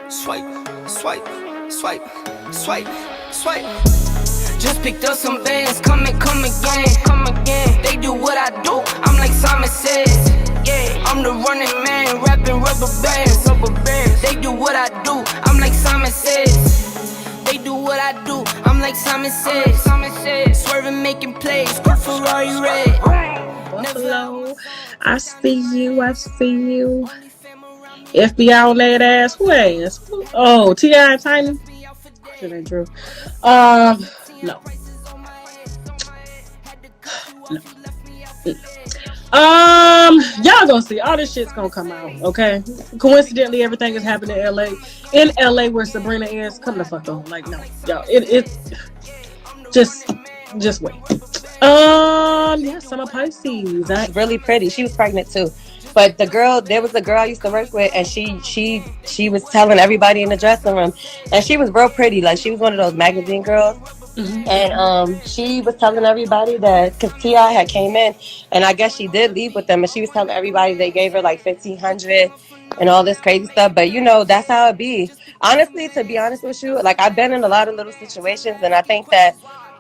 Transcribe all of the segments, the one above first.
Swipe, swipe, swipe, swipe, swipe. Just picked up some bands, come again. They do what I do, I'm like Simon says. Yeah, I'm the running man, rapping rubber bands. They do what I do, I'm like Simon says. They do what I do, I'm like Simon says. Swerving, making plays, good Ferrari red. Buffalo, I see you. FBI on that ass. Who ass? Oh, T.I. Tiny. Shit ain't true. No. No. Y'all gonna see all this shit's gonna come out, okay? Coincidentally, everything is happening in LA. In LA, where Sabrina is, come the fuck on. Like, no, y'all, it just wait. Yeah, Summer Pisces. Really pretty. She was pregnant too. But there was a girl I used to work with, and she was telling everybody in the dressing room, and she was real pretty. Like, she was one of those magazine girls. Mm-hmm. And she was telling everybody that, because T.I. had came in, and I guess she did leave with them, and she was telling everybody they gave her like $1,500 and all this crazy stuff. But that's how it be. Honestly, to be honest with you, like, I've been in a lot of little situations, and I think that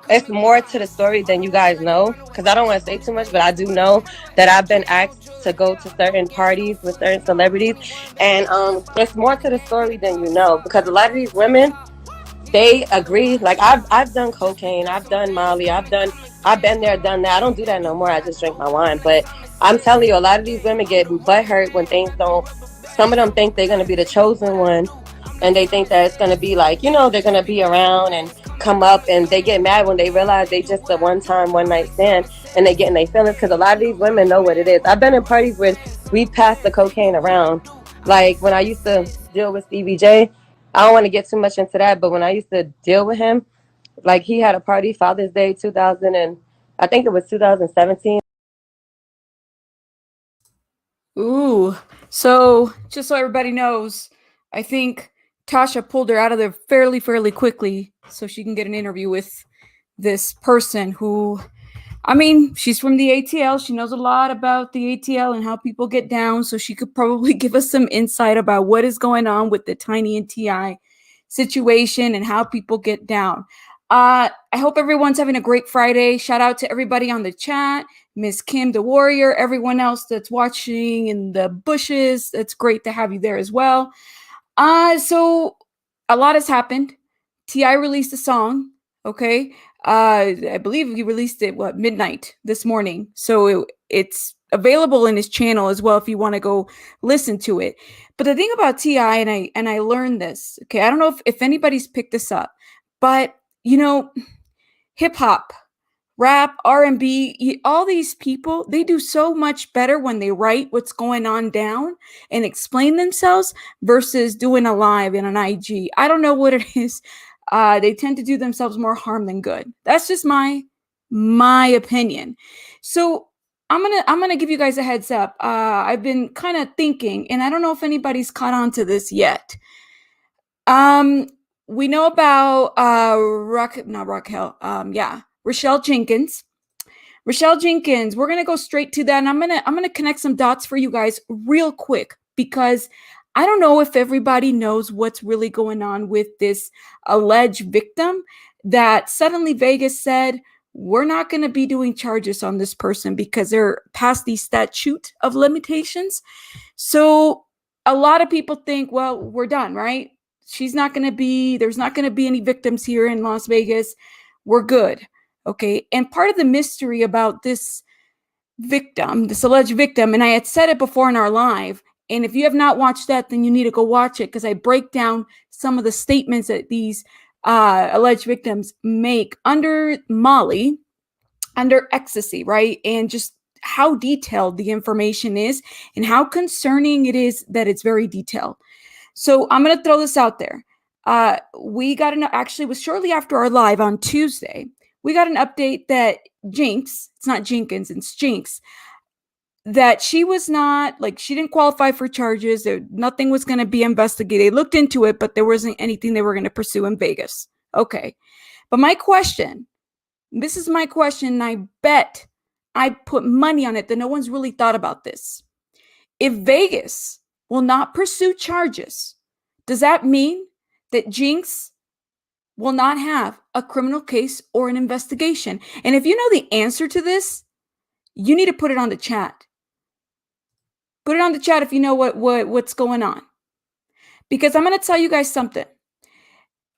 it's more to the story than you guys know, because I don't want to say too much, but I do know that I've been asked to go to certain parties with certain celebrities, and it's more to the story than you know, because a lot of these women, they agree. Like, I've done cocaine, I've done Molly, I've been there, done that. I don't do that no more. I just drink my wine. But I'm telling you, a lot of these women get butthurt when things don't. Some of them think they're gonna be the chosen one, and they think that it's gonna be like, they're gonna be around and come up, and they get mad when they realize they just a one night stand, and they get in their feelings, because a lot of these women know what it is. I've been in parties where we passed the cocaine around. Like, when I used to deal with Stevie J, I don't want to get too much into that, but when I used to deal with him, like, he had a party Father's Day 2000, and I think it was 2017. Ooh, so just so everybody knows, I think Tasha pulled her out of there fairly quickly so she can get an interview with this person who, I mean, she's from the ATL. She knows a lot about the ATL and how people get down, so she could probably give us some insight about what is going on with the Tiny and T.I. situation and how people get down. I hope everyone's having a great Friday. Shout out to everybody on the chat, Miss Kim the Warrior, everyone else that's watching in the bushes. It's great to have you there as well. So a lot has happened. T.I. released a song, okay? I believe he released it, midnight this morning. So it's available in his channel as well if you want to go listen to it. But the thing about T.I., and I learned this, okay? I don't know if anybody's picked this up, but hip hop, rap, R&B, all these people, they do so much better when they write what's going on down and explain themselves versus doing a live in an IG. I don't know what it is. They tend to do themselves more harm than good. That's just my opinion. So I'm gonna give you guys a heads up. I've been kind of thinking, and I don't know if anybody's caught on to this yet. We know about Rochelle Jenkins. Rochelle Jenkins, we're gonna go straight to that, and I'm gonna connect some dots for you guys real quick, because I don't know if everybody knows what's really going on with this alleged victim that suddenly Vegas said, we're not going to be doing charges on this person because they're past the statute of limitations. So a lot of people think, well, we're done, right? There's not going to be any victims here in Las Vegas. We're good. Okay. And part of the mystery about this victim, this alleged victim, and I had said it before in our live, and if you have not watched that, then you need to go watch it, because I break down some of the statements that these alleged victims make under Molly, under ecstasy, right? And just how detailed the information is and how concerning it is that it's very detailed. So I'm going to throw this out there. Actually, it was shortly after our live on Tuesday, we got an update that Jinx, it's not Jenkins, it's Jinx, that she was not, she didn't qualify for charges. Nothing was going to be investigated. They looked into it, but there wasn't anything they were going to pursue in Vegas. Okay. But this is my question, and I bet I put money on it that no one's really thought about this. If Vegas will not pursue charges Does that mean that Jinx will not have a criminal case or an investigation? And if you know the answer to this, you need to put it on the chat. Put it on the chat if you know what's going on. Because I'm going to tell you guys something.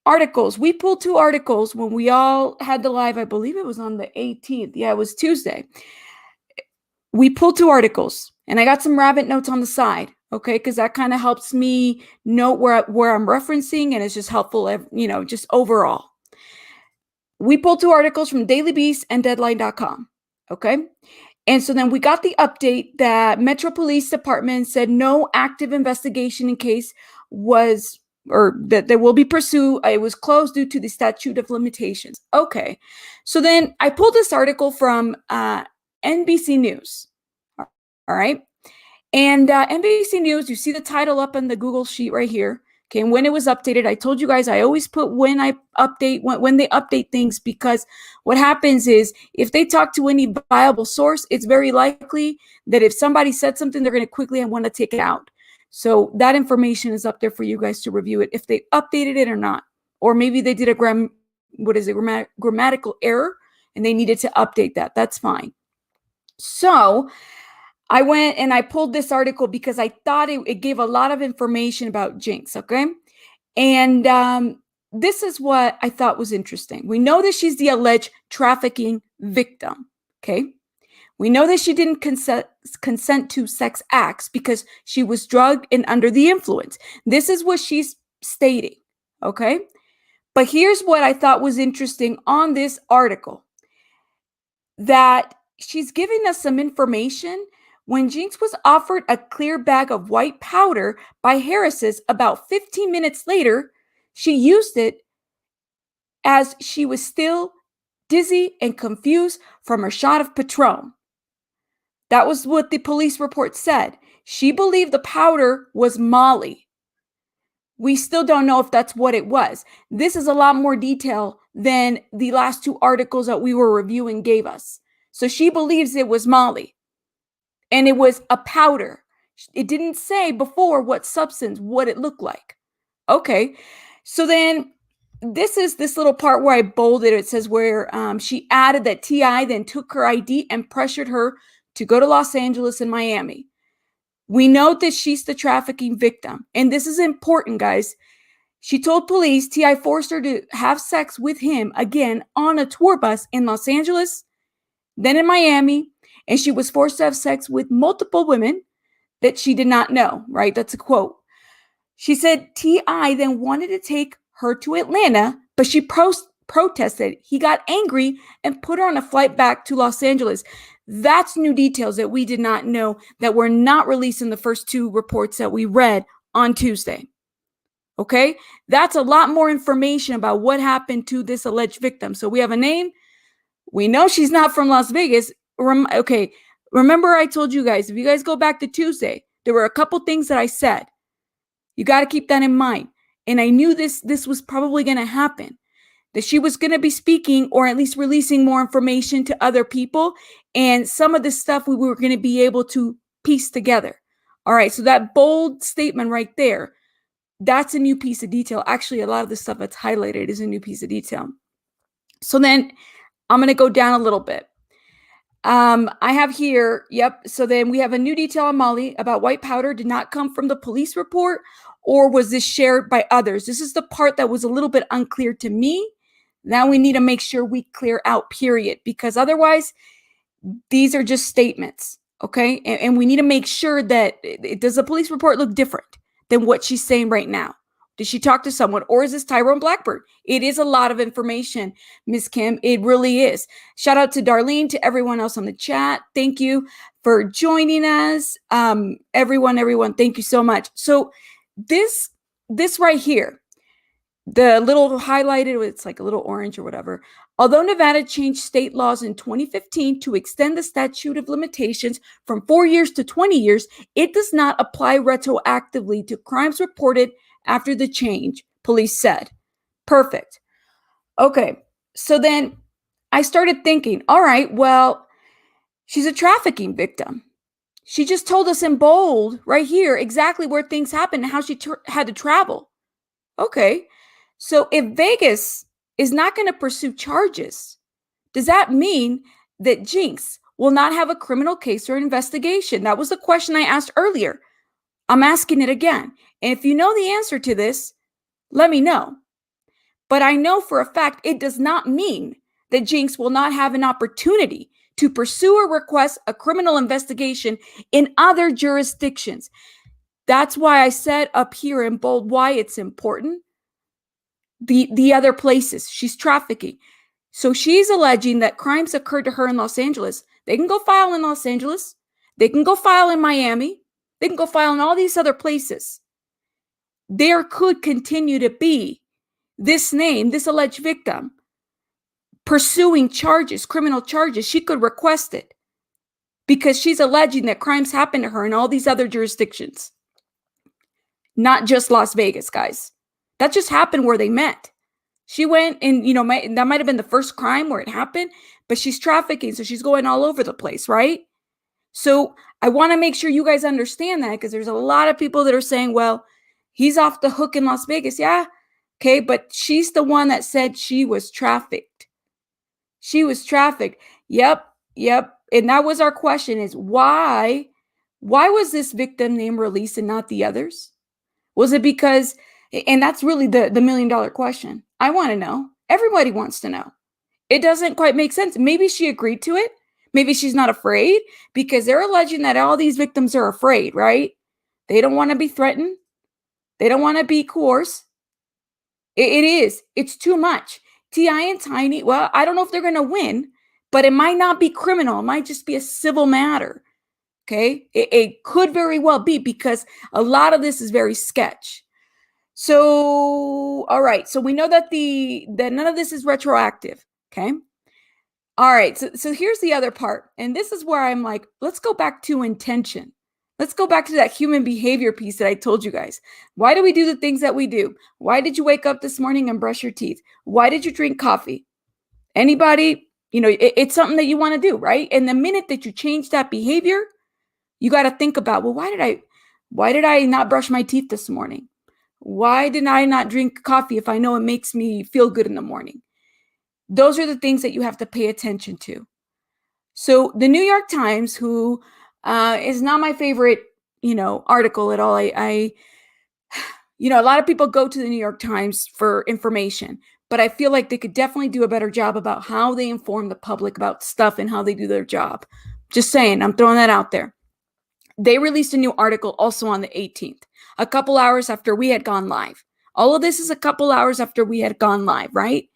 Articles. We pulled 2 articles when we all had the live. I believe it was on the 18th. Yeah, it was Tuesday. We pulled 2 articles, and I got some rabbit notes on the side. Okay, because that kind of helps me note where I'm referencing, and it's just helpful, just overall. We pulled 2 articles from Daily Beast and Deadline.com. Okay. And so then we got the update that Metro Police Department said no active investigation in case was, or that there will be pursued. It was closed due to the statute of limitations. Okay. So then I pulled this article from NBC News. All right. And NBC News, you see the title up on the Google sheet right here. Okay, and when it was updated, I told you guys I always put when they update things, because what happens is if they talk to any viable source, it's very likely that if somebody said something, they're going to quickly want to take it out. So that information is up there for you guys to review it, if they updated it or not. Or maybe they did a grammatical error and they needed to update that. That's fine. So I went and I pulled this article because I thought it gave a lot of information about Jinx, okay? And this is what I thought was interesting. We know that she's the alleged trafficking victim, okay? We know that she didn't consent to sex acts because she was drugged and under the influence. This is what she's stating, okay? But here's what I thought was interesting on this article, that she's giving us some information. When Jinx was offered a clear bag of white powder by Harris's about 15 minutes later, she used it as she was still dizzy and confused from her shot of Patron. That was what the police report said. She believed the powder was Molly. We still don't know if that's what it was. This is a lot more detail than the last 2 articles that we were reviewing gave us. So she believes it was Molly. And it was a powder. It didn't say before what substance, what it looked like. Okay. So then this is this little part where I bolded. It says where she added that T.I. then took her ID and pressured her to go to Los Angeles and Miami. We know that she's the trafficking victim. And this is important, guys. She told police T.I. forced her to have sex with him again on a tour bus in Los Angeles, then in Miami. And she was forced to have sex with multiple women that she did not know, right? That's a quote. She said T.I. then wanted to take her to Atlanta, but she protested. He got angry and put her on a flight back to Los Angeles. That's new details that we did not know, that were not released in the first 2 reports that we read on Tuesday. Okay? That's a lot more information about what happened to this alleged victim. So we have a name. We know she's not from Las Vegas. Okay, remember I told you guys, if you guys go back to Tuesday, there were a couple things that I said. You got to keep that in mind. And I knew this was probably going to happen, that she was going to be speaking or at least releasing more information to other people. And some of this stuff we were going to be able to piece together. All right, so that bold statement right there, that's a new piece of detail. Actually, a lot of the stuff that's highlighted is a new piece of detail. So then I'm going to go down a little bit. I have here, yep. So then we have a new detail on Molly about white powder did not come from the police report, or was this shared by others? This is the part that was a little bit unclear to me. Now we need to make sure we clear out, period, because otherwise these are just statements, okay? And we need to make sure that, does the police report look different than what she's saying right now? Did she talk to someone, or is this Tyrone Blackburn? It is a lot of information, Miss Kim. It really is. Shout out to Darlene, to everyone else on the chat. Thank you for joining us. Everyone, thank you so much. So this right here, the little highlighted, it's like a little orange or whatever. Although Nevada changed state laws in 2015 to extend the statute of limitations from 4 years to 20 years, it does not apply retroactively to crimes reported after the change, police said. Perfect. Okay, so then I started thinking, all right, well, she's a trafficking victim. She just told us in bold right here exactly where things happened and how she had to travel. Okay. So if Vegas is not going to pursue charges, does that mean that Jinx will not have a criminal case or investigation? That was the question I asked earlier. I'm asking it again. And if you know the answer to this, let me know. But I know for a fact it does not mean that Jinx will not have an opportunity to pursue or request a criminal investigation in other jurisdictions. That's why I said up here in bold why it's important. The other places she's trafficking. So she's alleging that crimes occurred to her in Los Angeles. They can go file in Los Angeles. They can go file in Miami. They can go file in all these other places. There could continue to be this name, this alleged victim, pursuing charges, criminal charges. She could request it because she's alleging that crimes happened to her in all these other jurisdictions. Not just Las Vegas, guys. That just happened where they met. She went and, that might have been the first crime where it happened, but she's trafficking, so she's going all over the place, right? So I want to make sure you guys understand that, because there's a lot of people that are saying, well, he's off the hook in Las Vegas. Yeah, okay, but she's the one that said she was trafficked. She was trafficked. Yep. And that was our question, is why was this victim name released and not the others? Was it because, and that's really the $1 million question. I want to know. Everybody wants to know. It doesn't quite make sense. Maybe she agreed to it. Maybe she's not afraid, because they're alleging that all these victims are afraid, right? They don't want to be threatened. They don't want to be coerced. It is. It's too much. T.I. and Tiny, well, I don't know if they're going to win, but it might not be criminal. It might just be a civil matter. Okay? It could very well be, because a lot of this is very sketch. So, all right. So we know that that none of this is retroactive. Okay? All right. So here's the other part. And this is where I'm like, let's go back to intention. Let's go back to that human behavior piece that I told you guys. Why do we do the things that we do? Why did you wake up this morning and brush your teeth? Why did you drink coffee? Anybody, it's something that you want to do, right? And the minute that you change that behavior, you got to think about, well, why did I not brush my teeth this morning? Why did I not drink coffee if I know it makes me feel good in the morning? Those are the things that you have to pay attention to. So the New York Times, who is not my favorite, article at all. A lot of people go to the New York Times for information, but I feel like they could definitely do a better job about how they inform the public about stuff and how they do their job. Just saying, I'm throwing that out there. They released a new article also on the 18th, a couple hours after we had gone live. All of this is a couple hours after we had gone live, right?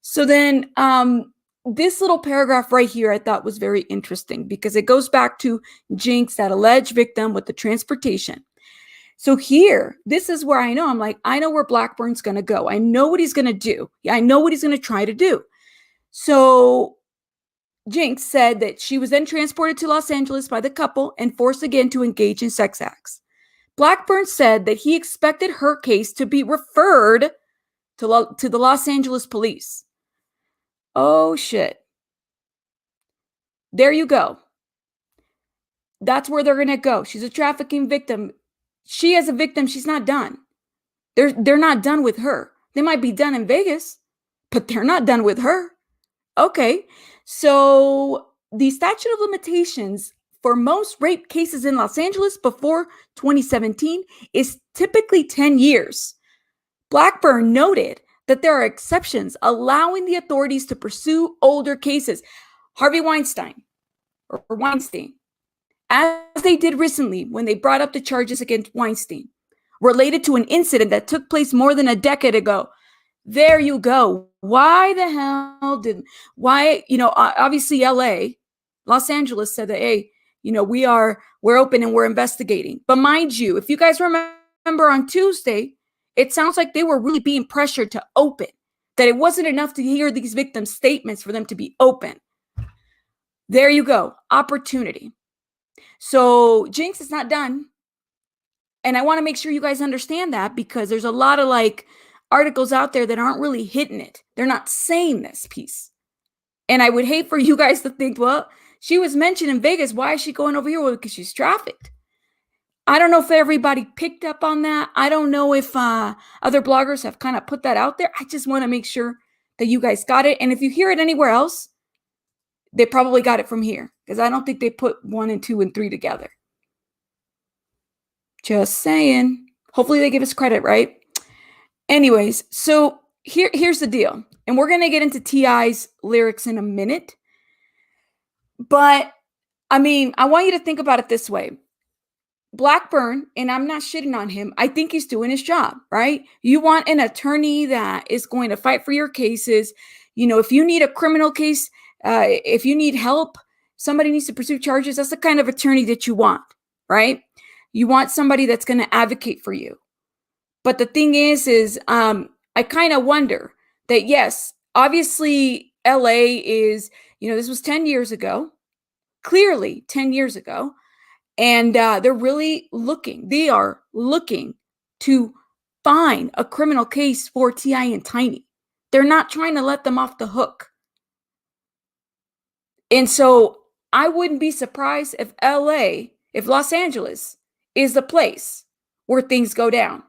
So then this little paragraph right here I thought was very interesting, because it goes back to Jinx, that alleged victim with the transportation. So here, this is where I know where Blackburn's going to go. I know what he's going to do. I know what he's going to try to do. So Jinx said that she was then transported to Los Angeles by the couple and forced again to engage in sex acts. Blackburn said that he expected her case to be referred to the Los Angeles police. Oh, shit. There you go. That's where they're going to go. She's a trafficking victim. She, as a victim, she's not done. They're not done with her. They might be done in Vegas, but they're not done with her. Okay. So the statute of limitations for most rape cases in Los Angeles before 2017 is typically 10 years. Blackburn noted that there are exceptions allowing the authorities to pursue older cases. Harvey Weinstein, as they did recently when they brought up the charges against Weinstein, related to an incident that took place more than a decade ago. There you go. Why the hell obviously Los Angeles said that, hey, we're open and we're investigating. But mind you, if you guys remember on Tuesday, it sounds like they were really being pressured to open, that it wasn't enough to hear these victims' statements for them to be open. There you go. Opportunity. So Jinx is not done. And I want to make sure you guys understand that, because there's a lot of articles out there that aren't really hitting it. They're not saying this piece. And I would hate for you guys to think, well, she was mentioned in Vegas. Why is she going over here? Well, because she's trafficked. I don't know if everybody picked up on that. I don't know if other bloggers have kind of put that out there. I just want to make sure that you guys got it. And if you hear it anywhere else, they probably got it from here, because I don't think they put 1 and 2 and 3 together. Just saying. Hopefully they give us credit, right? Anyways, so here's the deal. And we're going to get into T.I.'s lyrics in a minute. But, I mean, I want you to think about it this way. Blackburn, and I'm not shitting on him, I think he's doing his job, right? You want an attorney that is going to fight for your cases. You know, if you need a criminal case, if you need help, somebody needs to pursue charges, that's the kind of attorney that you want, right? You want somebody that's going to advocate for you. But the thing is I kind of wonder that, yes, obviously LA is, you know, this was 10 years ago, clearly 10 years ago. And they're really looking, they are looking to find a criminal case for T.I. and Tiny. They're not trying to let them off the hook. And so I wouldn't be surprised if LA, if Los Angeles is the place where things go down.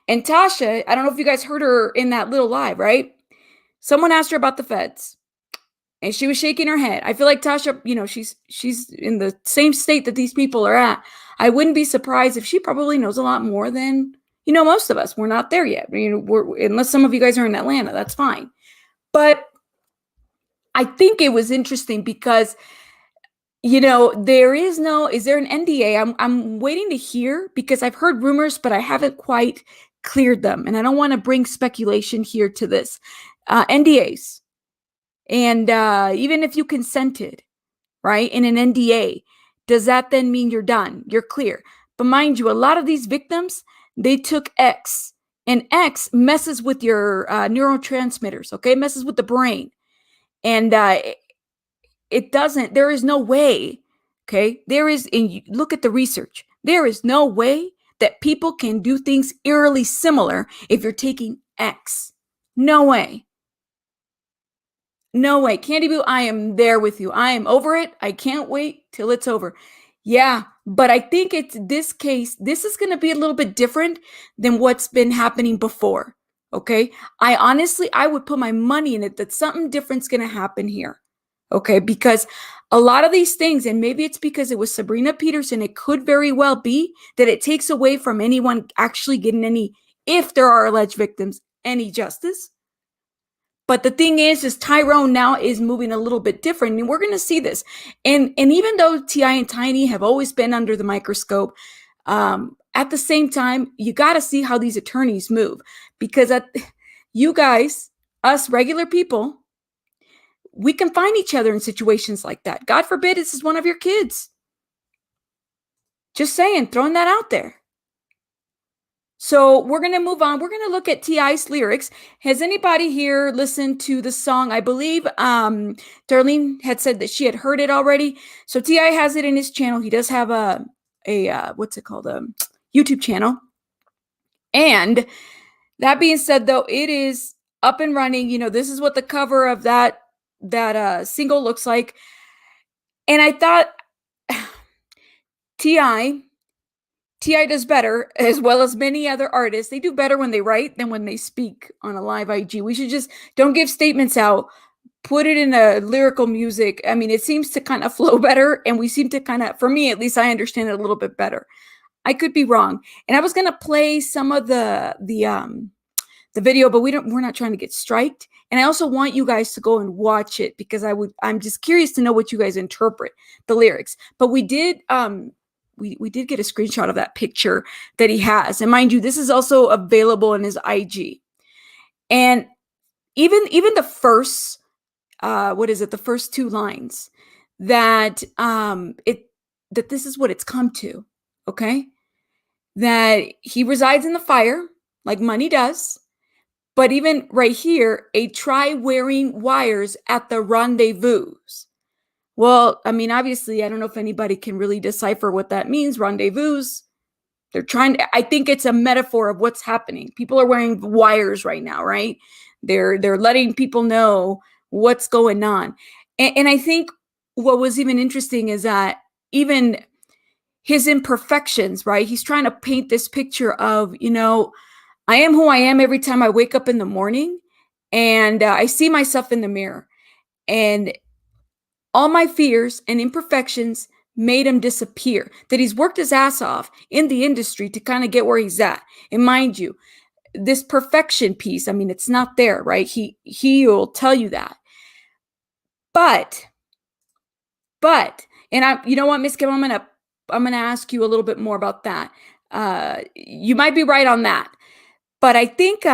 And Tasha, I don't know if you guys heard her in that little live, right? Someone asked her about the feds. And she was shaking her head. I feel like Tasha, you know, she's in the same state that these people are at. I wouldn't be surprised if she probably knows a lot more than, you know, most of us. We're not there yet. You know, unless some of you guys are in Atlanta, that's fine. But I think it was interesting because, you know, is there an NDA? I'm waiting to hear, because I've heard rumors, but I haven't quite cleared them. And I don't want to bring speculation here to this. NDAs. And even if you consented, right, in an NDA, does that then mean you're done? You're clear. But mind you, a lot of these victims, they took X. And X messes with your neurotransmitters, okay? It messes with the brain. And it doesn't, there is no way, okay? And look at the research. There is no way that people can do things eerily similar if you're taking X. No way. No way. Candy Boo, I am there with you. I am over it. I can't wait till it's over. Yeah, but I think it's this case, this is going to be a little bit different than what's been happening before. Okay. I would put my money in it that something different's going to happen here. Okay. Because a lot of these things, and maybe it's because it was Sabrina Peterson, it could very well be that it takes away from anyone actually getting any, if there are alleged victims, any justice. But the thing is Tyrone now is moving a little bit different, and we're going to see this. And even though T.I. and Tiny have always been under the microscope, at the same time, you got to see how these attorneys move, because you guys, us regular people, we can find each other in situations like that. God forbid this is one of your kids. Just saying, throwing that out there. So we're going to move on. We're going to look at T.I.'s lyrics. Has anybody here listened to the song? I believe Darlene had said that she had heard it already. So T.I. has it in his channel. He does have a what's it called? A YouTube channel. And that being said, though, it is up and running. You know, this is what the cover of that single looks like. And I thought T.I. does better, as well as many other artists. They do better when they write than when they speak on a live IG. We should just don't give statements out. Put it in a lyrical music. I mean, it seems to kind of flow better, and we seem to kind of, for me at least, I understand it a little bit better. I could be wrong. And I was gonna play some of the video, but we're not trying to get striked. And I also want you guys to go and watch it, because I'm just curious to know what you guys interpret the lyrics. But we did we did get a screenshot of that picture that he has. And mind you, this is also available in his IG. And even the first, the first 2 lines, that that this is what it's come to, okay? That he resides in the fire, like money does. But even right here, try wearing wires at the rendezvous. Well, I mean, obviously, I don't know if anybody can really decipher what that means, rendezvous. They're I think it's a metaphor of what's happening. People are wearing wires right now, right? They're letting people know what's going on. And I think what was even interesting is that even his imperfections, right? He's trying to paint this picture of, I am who I am every time I wake up in the morning, and I see myself in the mirror, and all my fears and imperfections made him disappear. That he's worked his ass off in the industry to kind of get where he's at. And mind you, this perfection piece, I mean, it's not there, right? He will tell you that. But, and you know what, Miss Kim, I'm gonna ask you a little bit more about that. You might be right on that, but I think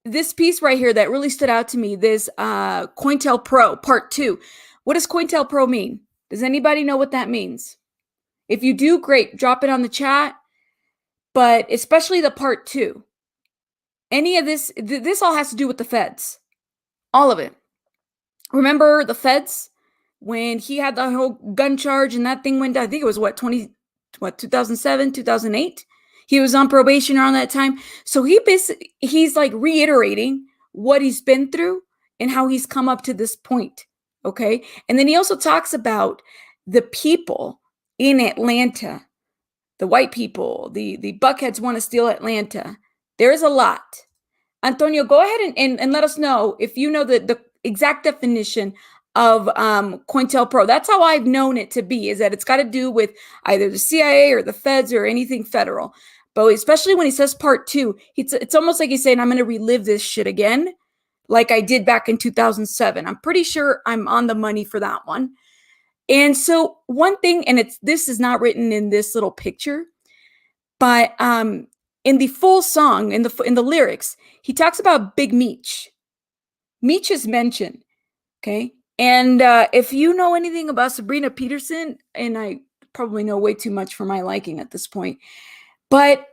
this piece right here that really stood out to me, this COINTELPRO Part 2. What does COINTELPRO mean? Does anybody know what that means? If you do, great, drop it on the chat. But especially the Part 2. Any of this all has to do with the feds. All of it. Remember the feds? When he had the whole gun charge and that thing went down, I think it was 2007, 2008? He was on probation around that time. So he's like reiterating what he's been through and how he's come up to this point. Okay. And then he also talks about the people in Atlanta, the white people, the buckheads want to steal Atlanta. There's a lot. Antonio, go ahead and let us know if you know the exact definition of COINTELPRO. That's how I've known it to be, is that it's got to do with either the CIA or the feds or anything federal. But especially when he says Part 2, it's almost like he's saying, I'm going to relive this shit again, like I did back in 2007. I'm pretty sure I'm on the money for that one. And so one thing, and this is not written in this little picture, but in the full song, in the lyrics, he talks about Big Meech. Meech is mentioned, okay? And if you know anything about Sabrina Peterson, and I probably know way too much for my liking at this point, but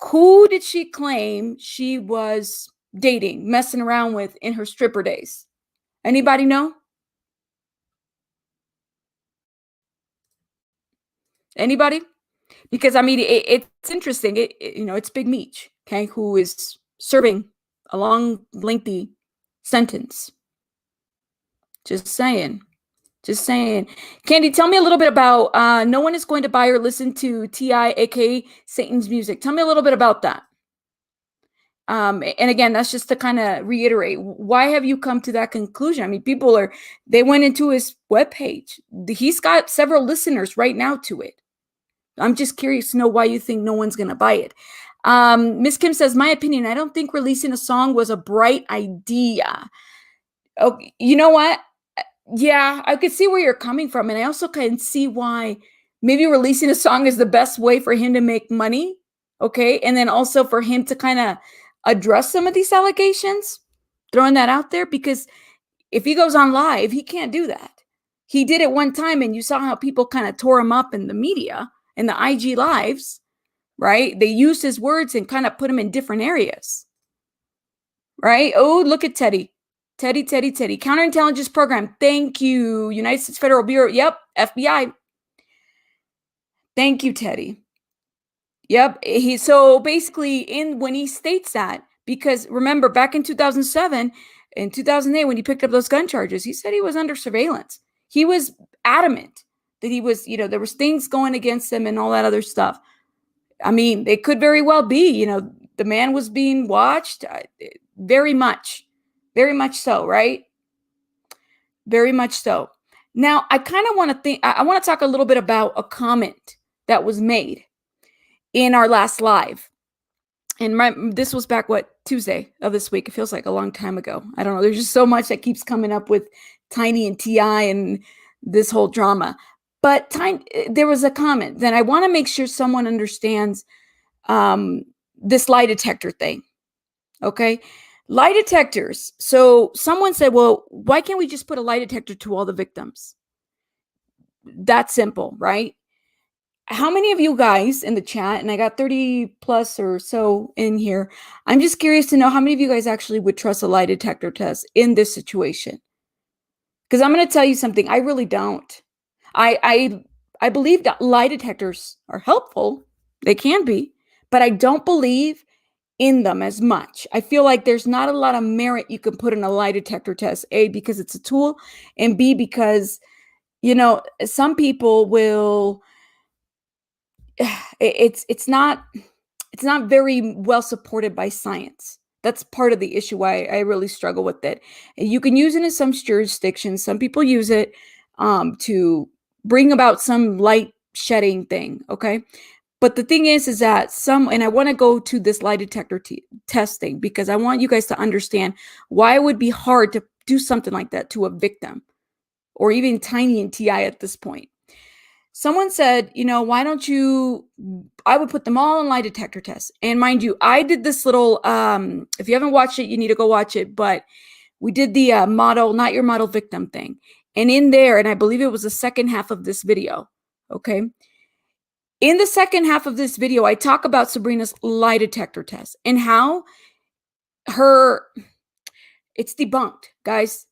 who did she claim she was dating, messing around with in her stripper days? Anybody know? Anybody? Because I mean, it's interesting. It's Big Meech, okay, who is serving a long, lengthy sentence. Just saying. Candy, tell me a little bit about no one is going to buy or listen to T.I., aka Satan's music. Tell me a little bit about that. And again, that's just to kind of reiterate. Why have you come to that conclusion? I mean, they went into his webpage. He's got several listeners right now to it. I'm just curious to know why you think no one's going to buy it. Miss Kim says, my opinion, I don't think releasing a song was a bright idea. Oh, you know what? Yeah, I could see where you're coming from. And I also can see why maybe releasing a song is the best way for him to make money. Okay. And then also for him to kind of address some of these allegations, throwing that out there, because if he goes on live, he can't do that. He did it one time and you saw how people kind of tore him up in the media, in the IG lives, right? They used his words and kind of put him in different areas, right? Oh, look at Teddy. Counterintelligence program. Thank you. United States Federal Bureau. Yep. FBI. Thank you, Teddy. Yep. So basically when he states that, because remember back in 2007 and 2008, when he picked up those gun charges, he said he was under surveillance. He was adamant that he was, there was things going against him and all that other stuff. I mean, it could very well be, the man was being watched very much so, right? Very much so. Now, I kind of want to talk a little bit about a comment that was made in our last live. And this was back, Tuesday of this week. It feels like a long time ago. I don't know. There's just so much that keeps coming up with Tiny and T.I. and this whole drama. But there was a comment that I want to make sure someone understands this lie detector thing. Okay? Lie detectors. So someone said, well, why can't we just put a lie detector to all the victims? That's simple, right? How many of you guys in the chat, and I got 30 plus or so in here, I'm just curious to know how many of you guys actually would trust a lie detector test in this situation? Because I'm going to tell you something. I really don't. I believe that lie detectors are helpful. They can be, but I don't believe in them as much. I feel like there's not a lot of merit you can put in a lie detector test. A, because it's a tool, and B, because, some people will it's not very well supported by science. That's part of the issue why I really struggle with it. You can use it in some jurisdictions. Some people use it to bring about some light shedding thing. Okay. But the thing is that and I want to go to this lie detector testing because I want you guys to understand why it would be hard to do something like that to a victim or even Tiny and T.I. at this point. Someone said, why don't you, I would put them all in lie detector tests. And mind you, I did this little, if you haven't watched it, you need to go watch it. But we did the model, not your model victim thing. And in there, and I believe it was the second half of this video. Okay. In the second half of this video, I talk about Sabrina's lie detector test and how it's debunked, guys.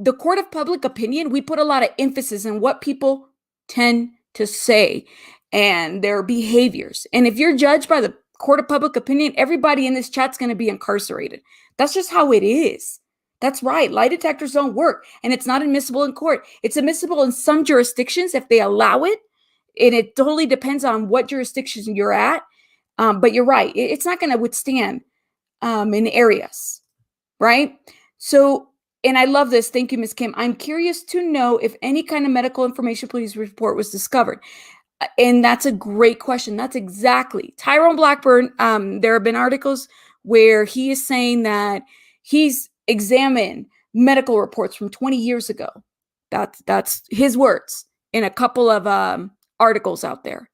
The court of public opinion, we put a lot of emphasis on what people tend to say and their behaviors. And if you're judged by the court of public opinion, everybody in this chat's going to be incarcerated. That's just how it is. That's right. Lie detectors don't work and it's not admissible in court. It's admissible in some jurisdictions if they allow it. And it totally depends on what jurisdiction you're at. But you're right. It's not going to withstand in areas, right? So, and I love this. Thank you, Ms. Kim. I'm curious to know if any kind of medical information police report was discovered. And that's a great question. That's exactly. Tyrone Blackburn, there have been articles where he is saying that he's examined medical reports from 20 years ago. That's his words in a couple of articles out there.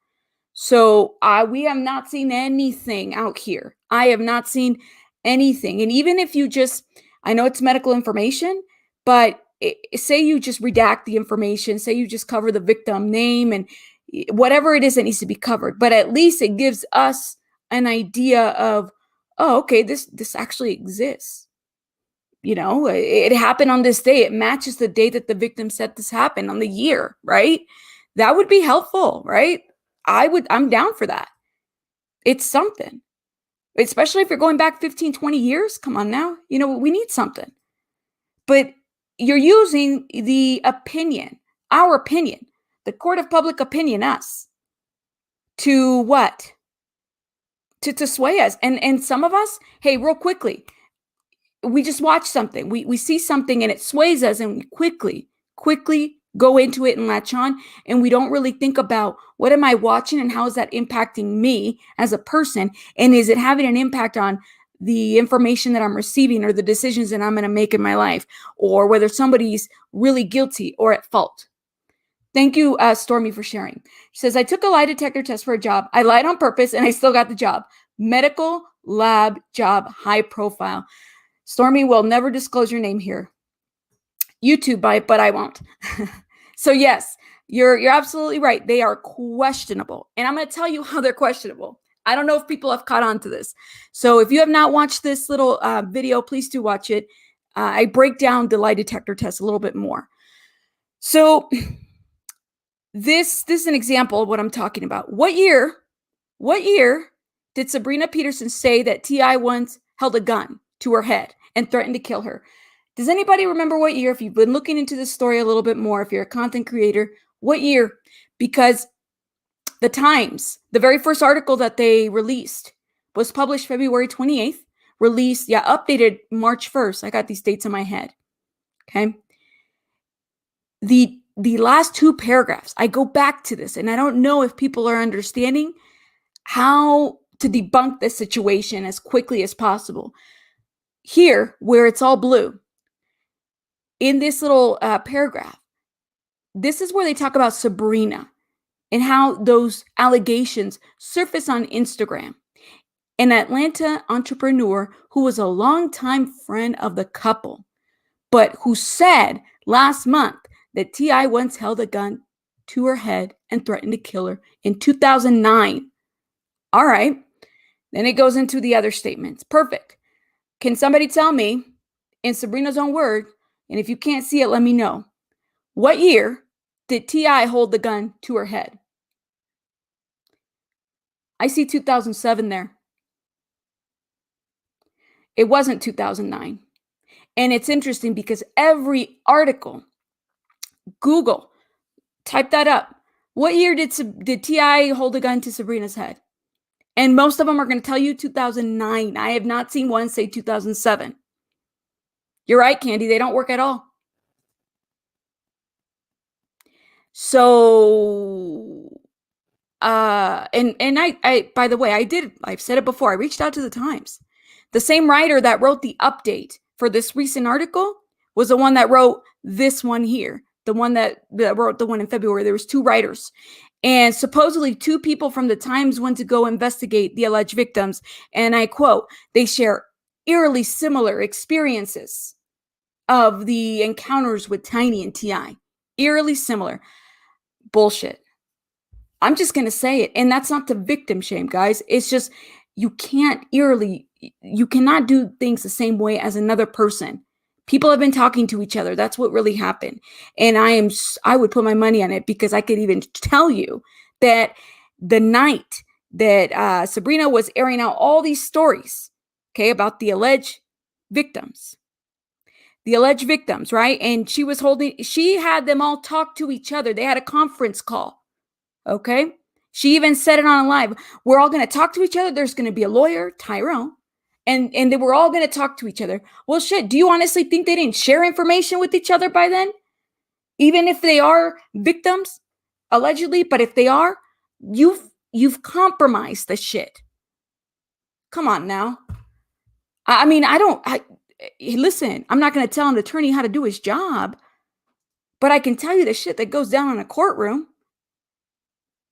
So we have not seen anything out here. I have not seen anything. And even if you I know it's medical information, but say you just redact the information, say you just cover the victim name and whatever it is that needs to be covered, but at least it gives us an idea of, oh, okay, this actually exists. It happened on this day. It matches the day that the victim said this happened on the year, right? That would be helpful, right? I'm down for that. It's something, especially if you're going back 15, 20 years. Come on now. We need something. But you're using the opinion, our opinion, the court of public opinion, us, to what? To sway us. And some of us, hey, real quickly, we just watch something. We see something and it sways us and we quickly go into it and latch on. And we don't really think about what am I watching and how is that impacting me as a person? And is it having an impact on the information that I'm receiving or the decisions that I'm going to make in my life, or whether somebody's really guilty or at fault? Thank you, Stormy, for sharing. She says, I took a lie detector test for a job. I lied on purpose and I still got the job. Medical lab job, high profile. Stormy will never disclose your name here. YouTube, but I won't. So yes, you're absolutely right. They are questionable. And I'm going to tell you how they're questionable. I don't know if people have caught on to this. So if you have not watched this little video, please do watch it. I break down the lie detector test a little bit more. So this is an example of what I'm talking about. What year did Sabrina Peterson say that T.I. once held a gun to her head and threatened to kill her? Does anybody remember what year? If you've been looking into this story a little bit more, if you're a content creator, what year? Because the Times, the very first article that they released was published February 28th, updated March 1st. I got these dates in my head. Okay. The last two paragraphs, I go back to this and I don't know if people are understanding how to debunk this situation as quickly as possible. Here, where it's all blue, in this little paragraph, this is where they talk about Sabrina and how those allegations surface on Instagram. An Atlanta entrepreneur who was a longtime friend of the couple, but who said last month that T.I. once held a gun to her head and threatened to kill her in 2009. All right. Then it goes into the other statements. Perfect. Can somebody tell me, in Sabrina's own word, and if you can't see it, let me know, what year did T.I. hold the gun to her head? I see 2007 there. It wasn't 2009. And it's interesting because every article, Google, type that up. What year did T.I. hold a gun to Sabrina's head? And most of them are going to tell you 2009. I have not seen one say 2007. You're right, Candy. They don't work at all. So, and I, by the way, I've said it before. I reached out to the Times. The same writer that wrote the update for this recent article was the one that wrote this one here. The one that wrote the one in February. There was 2 writers. And supposedly 2 people from the Times went to go investigate the alleged victims. And I quote, they share eerily similar experiences of the encounters with Tiny and T.I. Eerily similar. Bullshit. I'm just going to say it. And that's not to victim shame, guys. It's just you cannot do things the same way as another person. People have been talking to each other. That's what really happened. And I would put my money on it, because I could even tell you that the night that Sabrina was airing out all these stories, okay, about the alleged victims, right? And she had them all talk to each other. They had a conference call, okay? She even said it on live. We're all going to talk to each other. There's going to be a lawyer, Tyrone. And they were all going to talk to each other. Well, shit, do you honestly think they didn't share information with each other by then? Even if they are victims, allegedly, but if they are, you've compromised the shit. Come on now. I mean, listen, I'm not going to tell an attorney how to do his job, but I can tell you the shit that goes down in a courtroom.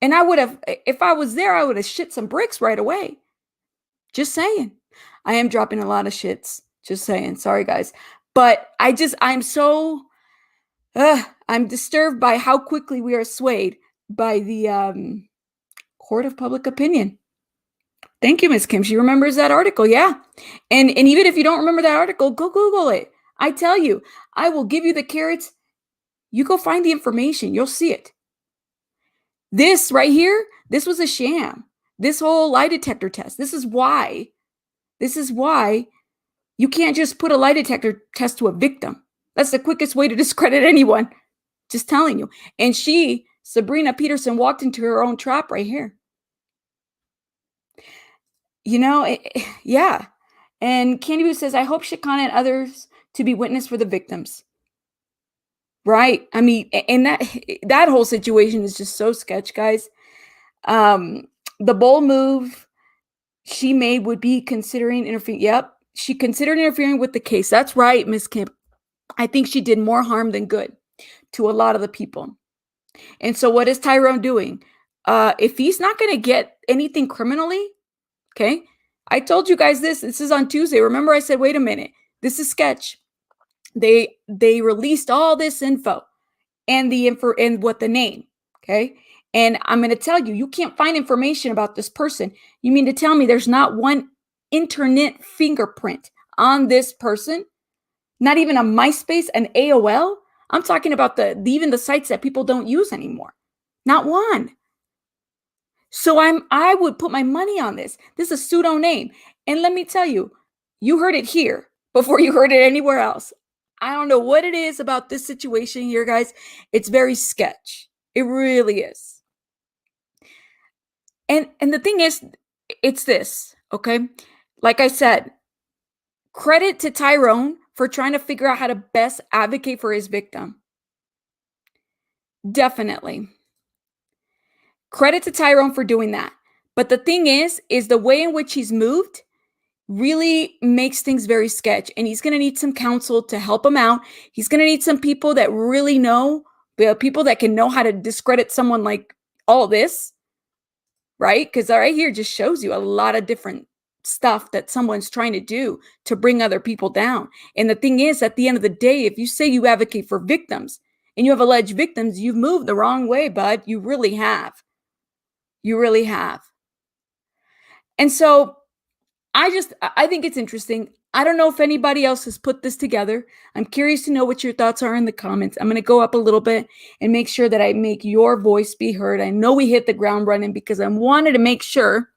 And if I was there, I would have shit some bricks right away. Just saying. I am dropping a lot of shits. Just saying. Sorry, guys. But I'm disturbed by how quickly we are swayed by the court of public opinion. Thank you, Miss Kim. She remembers that article. Yeah. And even if you don't remember that article, go Google it. I tell you, I will give you the carrots. You go find the information. You'll see it. This right here, this was a sham. This whole lie detector test. This is why you can't just put a lie detector test to a victim. That's the quickest way to discredit anyone. Just telling you. And Sabrina Peterson, walked into her own trap right here. Yeah. And Candy Boo says, I hope Shikana and others to be witness for the victims. Right. I mean, and that whole situation is just so sketch, guys. The bold move she made would be considering interfering. Yep. She considered interfering with the case. That's right, Miss Kim. I think she did more harm than good to a lot of the people. And so what is Tyrone doing? If he's not going to get anything criminally, okay, I told you guys this is on Tuesday. Remember I said, wait a minute, this is sketch. They released all this info and what the name, okay? And I'm going to tell you, you can't find information about this person. You mean to tell me there's not one internet fingerprint on this person? Not even a MySpace, an AOL? I'm talking about even the sites that people don't use anymore. Not one. So I would put my money on this. This is a pseudo name. And let me tell you, you heard it here before you heard it anywhere else. I don't know what it is about this situation here, guys. It's very sketch. It really is. And the thing is, it's this, okay? Like I said, credit to Tyrone for trying to figure out how to best advocate for his victim. Definitely. Credit to Tyrone for doing that. But the thing is the way in which he's moved really makes things very sketch. And he's going to need some counsel to help him out. He's going to need some people that really know, people that can know how to discredit someone like all this, right? Because right here just shows you a lot of different stuff that someone's trying to do to bring other people down. And the thing is, at the end of the day, if you say you advocate for victims and you have alleged victims, you've moved the wrong way, bud. You really have. You really have. And so I think it's interesting. I don't know if anybody else has put this together. I'm curious to know what your thoughts are in the comments. I'm going to go up a little bit and make sure that I make your voice be heard. I know we hit the ground running because I wanted to make sure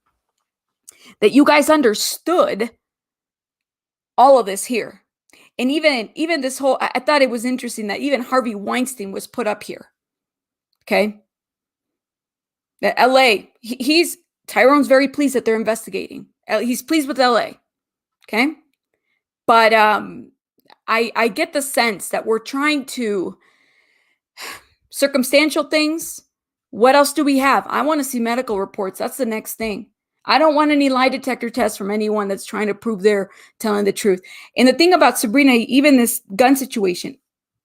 that you guys understood all of this here. And even this whole, I thought it was interesting that even Harvey Weinstein was put up here. Okay. LA, Tyrone's very pleased that they're investigating. He's pleased with LA. Okay. But I get the sense that we're trying to circumstantial things. What else do we have? I want to see medical reports. That's the next thing. I don't want any lie detector tests from anyone that's trying to prove they're telling the truth. And the thing about Sabrina, even this gun situation,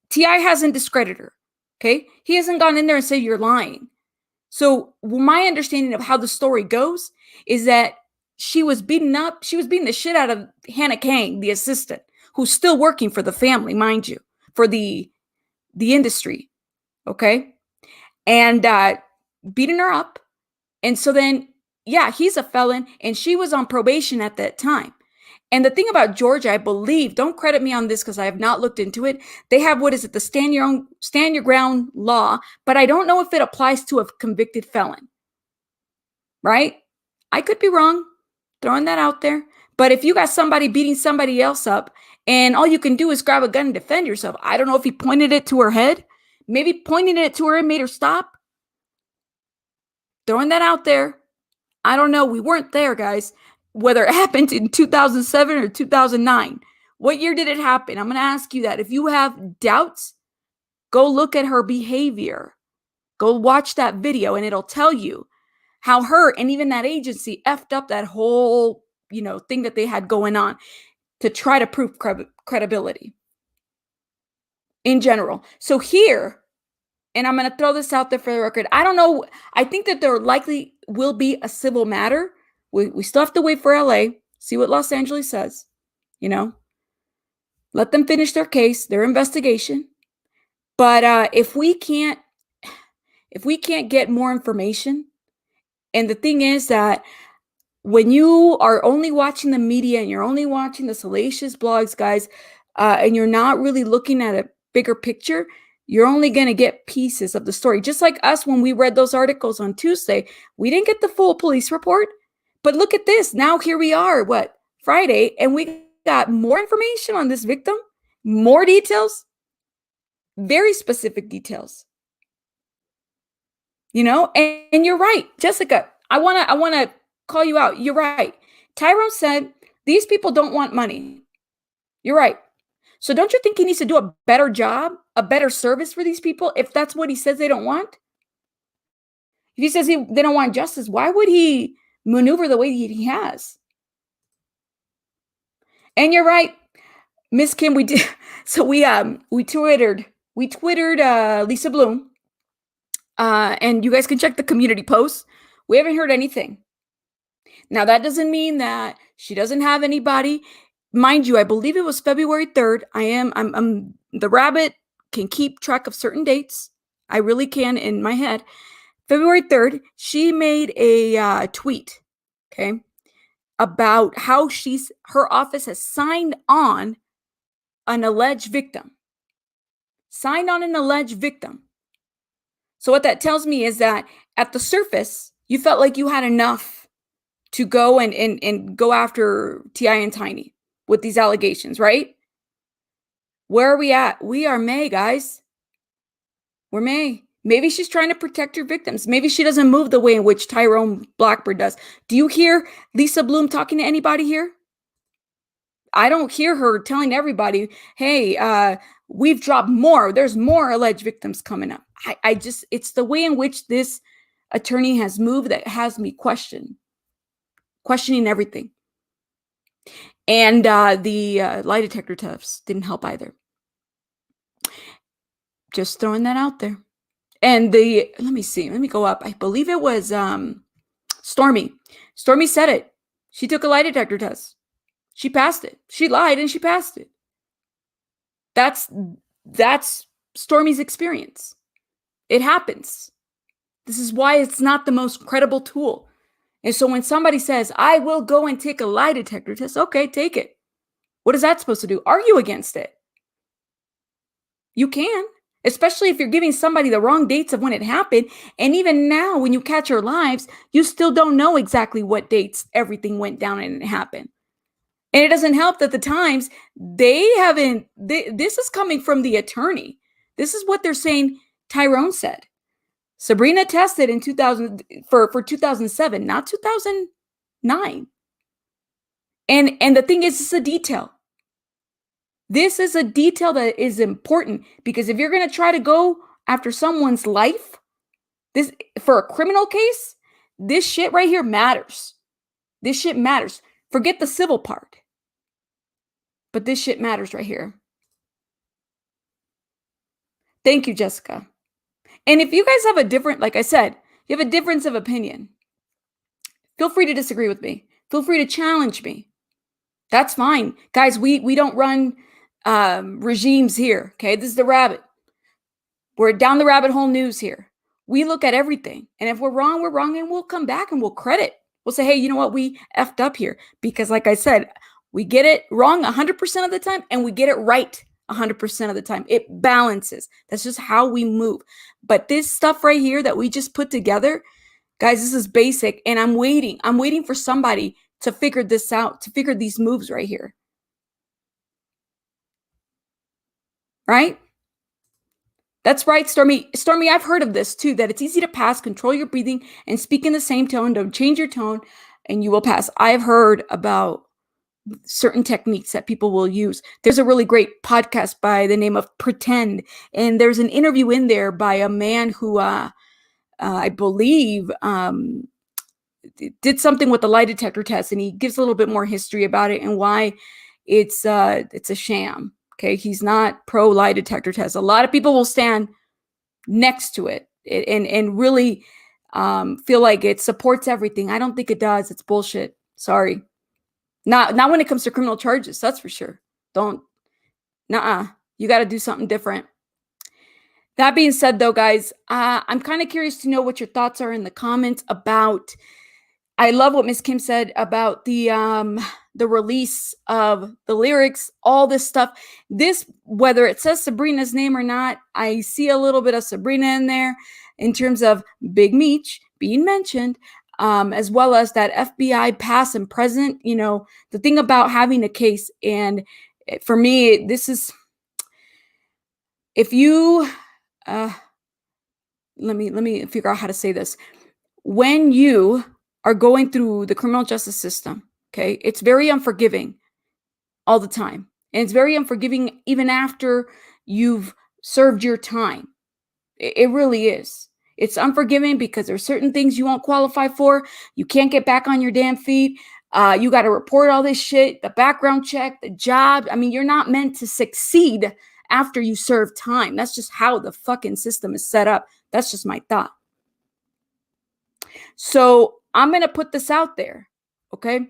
T.I. hasn't discredited her. Okay. He hasn't gone in there and said you're lying. So my understanding of how the story goes is that she was beating the shit out of Hannah Kang, the assistant, who's still working for the family, mind you, for the industry. Okay. And beating her up. And so then, yeah, he's a felon and she was on probation at that time. And the thing about Georgia, I believe, don't credit me on this because I have not looked into it. They have, the stand your ground law, but I don't know if it applies to a convicted felon. Right? I could be wrong, throwing that out there. But if you got somebody beating somebody else up and all you can do is grab a gun and defend yourself, I don't know if he pointed it to her head, maybe pointing it to her and made her stop. Throwing that out there. I don't know. We weren't there, guys. Whether it happened in 2007 or 2009. What year did it happen? I'm going to ask you that. If you have doubts, go look at her behavior. Go watch that video and it'll tell you how her and even that agency effed up that whole, thing that they had going on to try to prove credibility in general. So here, and I'm going to throw this out there for the record. I don't know. I think that there likely will be a civil matter. We still have to wait for LA, see what Los Angeles says, let them finish their case, their investigation. But if we can't get more information, and the thing is that when you are only watching the media and you're only watching the salacious blogs, guys, and you're not really looking at a bigger picture, you're only going to get pieces of the story. Just like us, when we read those articles on Tuesday, we didn't get the full police report. But look at this. Now here we are, Friday, and we got more information on this victim, more details, very specific details. And you're right, Jessica. I want to call you out. You're right. Tyrone said these people don't want money. You're right. So don't you think he needs to do a better job, a better service for these people if that's what he says they don't want? If he says they don't want justice, why would he maneuver the way he has? And you're right, Miss Kim. We did. So we twittered Lisa Bloom, and you guys can check the community posts. We haven't heard anything. Now that doesn't mean that she doesn't have anybody. Mind you, I believe it was February 3rd. I'm the rabbit can keep track of certain dates. I really can in my head. February 3rd, she made a tweet, okay, about how her office has signed on an alleged victim. Signed on an alleged victim. So what that tells me is that at the surface, you felt like you had enough to go and go after T.I. and Tiny with these allegations, right? Where are we at? We are May, guys. We're May. Maybe she's trying to protect her victims. Maybe she doesn't move the way in which Tyrone Blackburn does. Do you hear Lisa Bloom talking to anybody here? I don't hear her telling everybody, hey, we've dropped more. There's more alleged victims coming up. It's the way in which this attorney has moved that has me questioning everything. And the lie detector tests didn't help either. Just throwing that out there. And let me go up. I believe it was Stormy. Stormy said it. She took a lie detector test. She passed it. She lied and she passed it. That's Stormy's experience. It happens. This is why it's not the most credible tool. And so when somebody says, I will go and take a lie detector test, okay, take it. What is that supposed to do? Argue against it. You can, especially if you're giving somebody the wrong dates of when it happened. And even now, when you catch her lives, you still don't know exactly what dates everything went down and it happened. And it doesn't help that the Times, this is coming from the attorney. This is what they're saying Tyrone said. Sabrina tested in 2000 for 2007, not 2009. And the thing is, it's a detail. This is a detail that is important, because if you're going to try to go after someone's life, this for a criminal case, this shit right here matters. This shit matters. Forget the civil part. But this shit matters right here. Thank you, Jessica. And if you guys have a different, like I said, you have a difference of opinion, feel free to disagree with me. Feel free to challenge me. That's fine. Guys, we don't run regimes here, okay? This is the rabbit. We're down the rabbit hole news here. We look at everything. And if we're wrong, and we'll come back and we'll credit. We'll say, hey, you know what? We effed up here. Because like I said, we get it wrong 100% of the time and we get it right 100% of the time. It balances. That's just how we move. But this stuff right here that we just put together, guys, this is basic. And I'm waiting. I'm waiting for somebody to figure this out, to figure these moves right here. Right? That's right, Stormy. Stormy, I've heard of this too, that it's easy to pass. Control your breathing and speak in the same tone. Don't change your tone and you will pass. I've heard about certain techniques that people will use. There's a really great podcast by the name of Pretend. And there's an interview in there by a man who I believe did something with the lie detector test. And he gives a little bit more history about it and why it's a sham. Okay, he's not pro lie detector test. A lot of people will stand next to it and really feel like it supports everything. I don't think it does. It's bullshit. Sorry. Not when it comes to criminal charges. That's for sure. Don't. Nuh-uh. You got to do something different. That being said, though, guys, I'm kind of curious to know what your thoughts are in the comments about. I love what Miss Kim said about the release of the lyrics, all this stuff. This, whether it says Sabrina's name or not, I see a little bit of Sabrina in there in terms of Big Meech being mentioned, as well as that FBI past and present. You know, the thing about having a case, and for me, this is, if you, let me figure out how to say this. When you are going through the criminal justice system, okay, it's very unforgiving all the time. And it's very unforgiving even after you've served your time. It really is. It's unforgiving because there's certain things you won't qualify for. You can't get back on your damn feet. You got to report all this shit, the background check, the job. I mean, you're not meant to succeed after you serve time. That's just how the fucking system is set up. That's just my thought. So I'm going to put this out there, okay?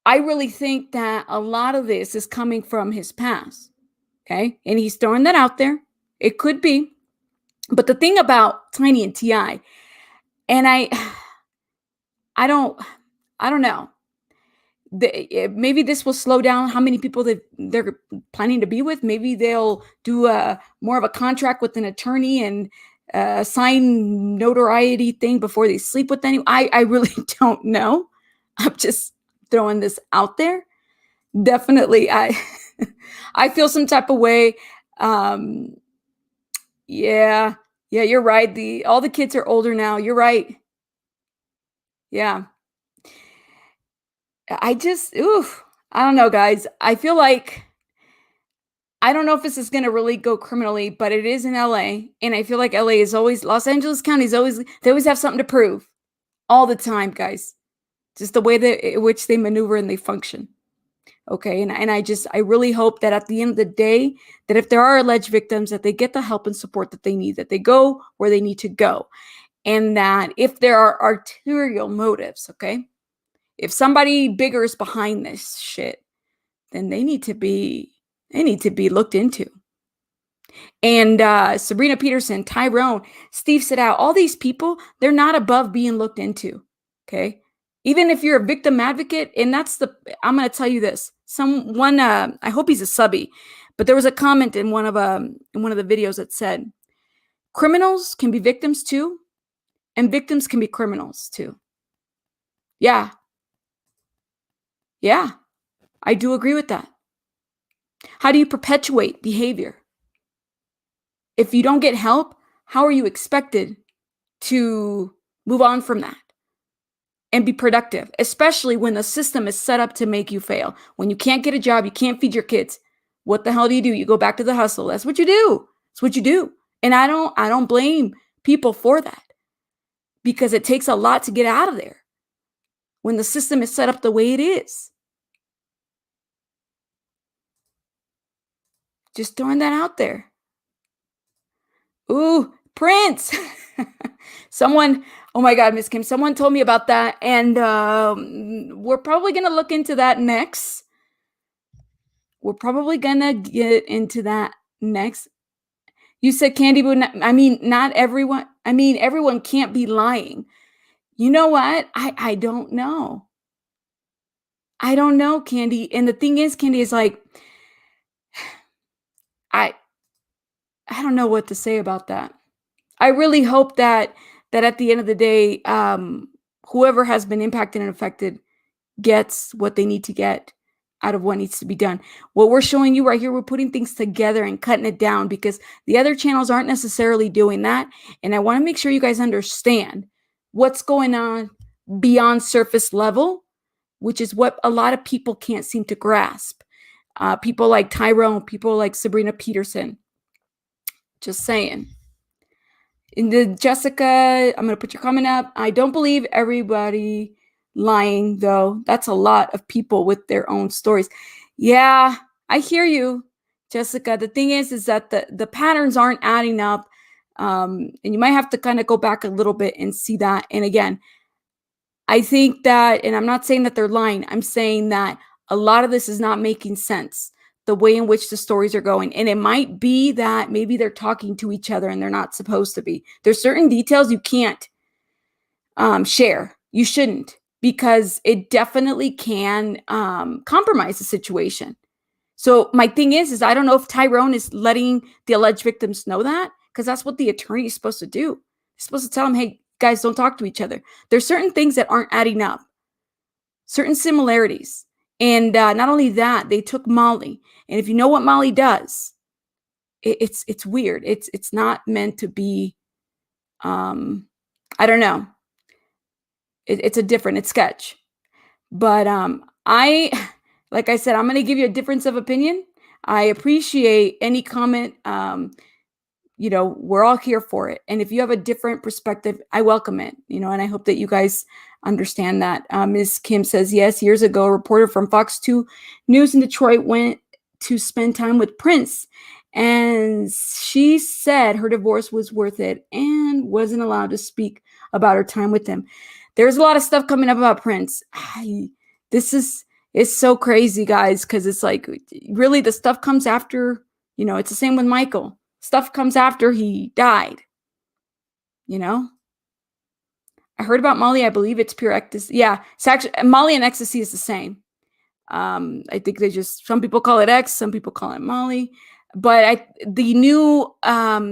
I really think that a lot of this is coming from his past, okay? And he's throwing that out there. It could be. But the thing about Tiny and T.I., and I don't know. Maybe this will slow down how many people that they're planning to be with. Maybe they'll do more of a contract with an attorney and sign notoriety thing before they sleep with anyone. I really don't know. I'm just throwing this out there. Definitely, I feel some type of way. Yeah, you're right. All the kids are older now. You're right. Yeah. I don't know, guys. I feel like, I don't know if this is going to really go criminally, but it is in LA. And I feel like LA is always, Los Angeles County is always, they always have something to prove all the time, guys. Just the way that in which they maneuver and they function. Okay. And I really hope that at the end of the day, that if there are alleged victims, that they get the help and support that they need, that they go where they need to go. And that if there are arterial motives, okay, if somebody bigger is behind this shit, then they need to be looked into. And Sabrina Peterson, Tyrone, Steve Sidow, all these people, they're not above being looked into. Okay. Even if you're a victim advocate, and I'm going to tell you this. I hope he's a subby, but there was a comment in one of the videos that said, criminals can be victims too, and victims can be criminals too. Yeah. Yeah, I do agree with that. How do you perpetuate behavior? If you don't get help, how are you expected to move on from that and be productive, especially when the system is set up to make you fail. When you can't get a job, you can't feed your kids. What the hell do? You go back to the hustle. That's what you do. That's what you do. And I don't blame people for that, because it takes a lot to get out of there when the system is set up the way it is. Just throwing that out there. Ooh, Prince. Someone, oh my God, Miss Kim, someone told me about that. And we're probably going to look into that next. We're probably going to get into that next. You said Candy Boo. I mean, not everyone. I mean, everyone can't be lying. You know what? I don't know. I don't know, Candy. And the thing is, Candy, is like, I don't know what to say about that. I really hope that at the end of the day, whoever has been impacted and affected gets what they need to get out of what needs to be done. What we're showing you right here, we're putting things together and cutting it down, because the other channels aren't necessarily doing that. And I want to make sure you guys understand what's going on beyond surface level, which is what a lot of people can't seem to grasp. People like Tyrone, people like Sabrina Peterson. Just saying. In the Jessica, I'm going to put your comment up. I don't believe everybody lying, though. That's a lot of people with their own stories. Yeah, I hear you, Jessica. The thing is that the patterns aren't adding up. And you might have to kind of go back a little bit and see that. And again, I think that, and I'm not saying that they're lying. I'm saying that a lot of this is not making sense, the way in which the stories are going. And it might be that maybe they're talking to each other and they're not supposed to be. There's certain details you can't share. You shouldn't, because it definitely can compromise the situation. So my thing is I don't know if Tyrone is letting the alleged victims know that, because that's what the attorney is supposed to do. He's supposed to tell them, hey, guys, don't talk to each other. There's certain things that aren't adding up, certain similarities. And not only that, they took Molly. And if you know what Molly does, it's weird. It's not meant to be, I don't know. It's a different, it's sketch. But like I said, I'm going to give you a difference of opinion. I appreciate any comment. We're all here for it. And if you have a different perspective, I welcome it, and I hope that you guys understand that. Ms. Kim says, yes, years ago, a reporter from Fox 2 News in Detroit went to spend time with Prince. And she said her divorce was worth it and wasn't allowed to speak about her time with him. There's a lot of stuff coming up about Prince. It's so crazy, guys, because it's like, really, the stuff comes after, it's the same with Michael. Stuff comes after he died. I heard about Molly. I believe it's pure ecstasy. Yeah, it's actually Molly and ecstasy is the same. I think some people call it X, some people call it Molly. But the new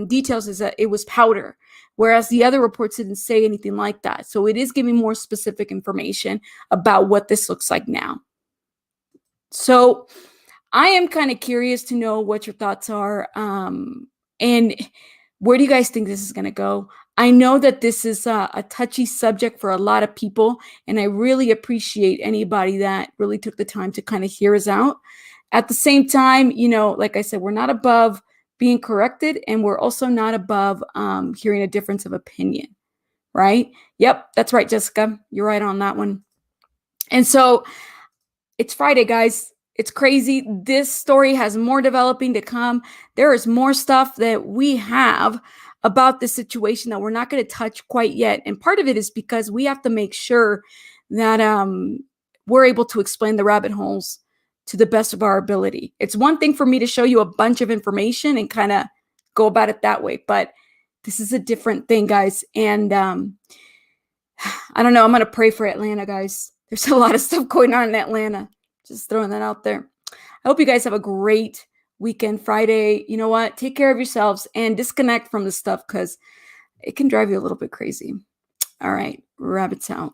details is that it was powder, whereas the other reports didn't say anything like that. So it is giving more specific information about what this looks like now. So I am kind of curious to know what your thoughts are. And where do you guys think this is going to go? I know that this is a touchy subject for a lot of people, and I really appreciate anybody that really took the time to kind of hear us out. At the same time, like I said, we're not above being corrected, and we're also not above hearing a difference of opinion, right? Yep, that's right, Jessica. You're right on that one. And so it's Friday, guys. It's crazy. This story has more developing to come. There is more stuff that we have about this situation that we're not going to touch quite yet. And part of it is because we have to make sure that we're able to explain the rabbit holes to the best of our ability. It's one thing for me to show you a bunch of information and kind of go about it that way, but this is a different thing, guys. And I don't know. I'm going to pray for Atlanta, guys. There's a lot of stuff going on in Atlanta. Just throwing that out there. I hope you guys have a great weekend, Friday. You know what? Take care of yourselves and disconnect from the stuff, because it can drive you a little bit crazy. All right. Rabbits out.